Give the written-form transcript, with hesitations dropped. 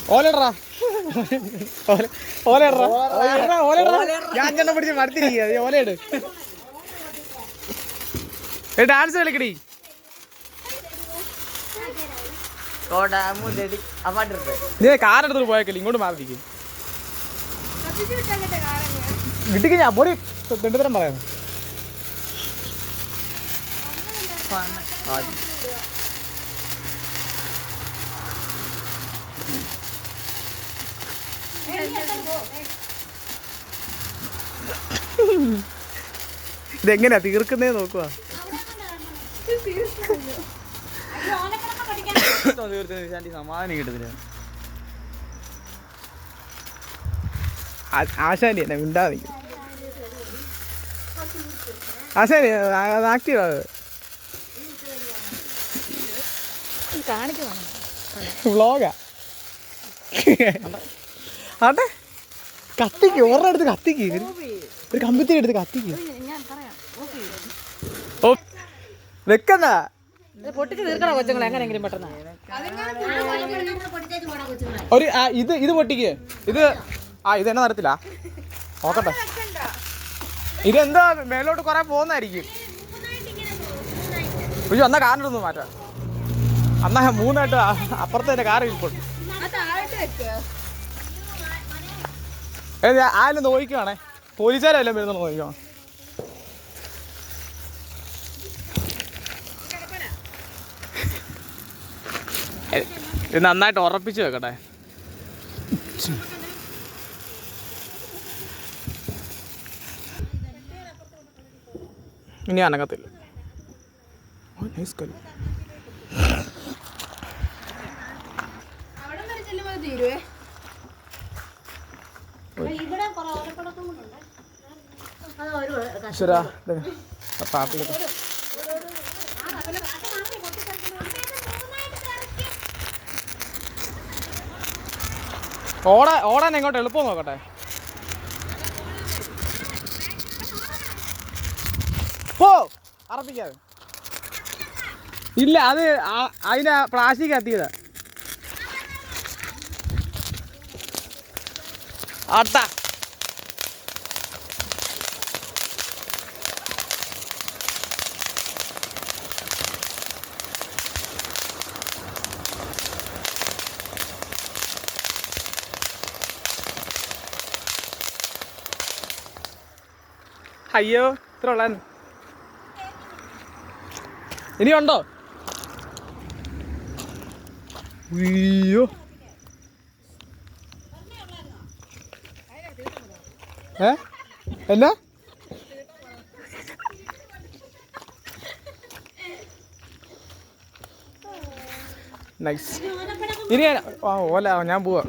ഓലടാ ഓലടാ ഓലടാ ഞാൻ ചെണ്ണ പിടിച്ച് മടുത്തിരിക്കുക ഓലയിട് ഡാൻസ് കളിക്കടി കാറെടുത്തിട്ട് പോയേക്കല്ലേ ഇങ്ങോട്ട് മാറിയിരിക്കും വിട്ടിക്ക് ഞാൻ പൊടി രണ്ടുതരം പറയാം ഇതെങ്ങനെയാ തീർക്കുന്നേ നോക്കുക സമാധാനം കിട്ടത്തില്ല ആശാനി എന്നെ മിണ്ടാ നിൽക്കും ആശാനി ആക്റ്റീവ് വ്ളോഗാ ആട്ടെ കത്തിക്ക് ഓർമ്മ എടുത്ത് കത്തിക്ക് ഒരു കമ്പിത്തിരി എടുത്ത് കത്തിക്ക് ഓ വെക്കണ്ട ഒരു ഇത് പൊട്ടിക്ക് ഇത് ഇതെന്നെ തരത്തില്ല നോക്കട്ടെ ഇതെന്താ മേലോട്ട് കുറെ പോകുന്നതായിരിക്കും എന്നാ കാറിനൊന്നും മാറ്റാം എന്നാ മൂന്നായിട്ട് അപ്പുറത്തെ തന്നെ കാറ് ഇരിപ്പുണ്ട് ആയാലും നോക്കിക്കുവാണേ പോലീസുകാരെല്ലാം വരുന്ന നോക്കിക്കോ ഇത് നന്നായിട്ട് ഉറപ്പിച്ച് വെക്കട്ടെ ഇനി അനങ്ങത്തില്ല ഓടാൻ എങ്ങോട്ട് എളുപ്പം നോക്കട്ടെ പോ അറപ്പിക്കാതെ ഇല്ല അത് അതിന് പ്ലാസ്റ്റിക് കത്തിയതാ അട്ട അയ്യോ ഇത്ര ഉള്ള ഇനിയുണ്ടോ അയ്യോ എന്നാ നൈസ് ഇനി ഓല ഞാൻ പോവാ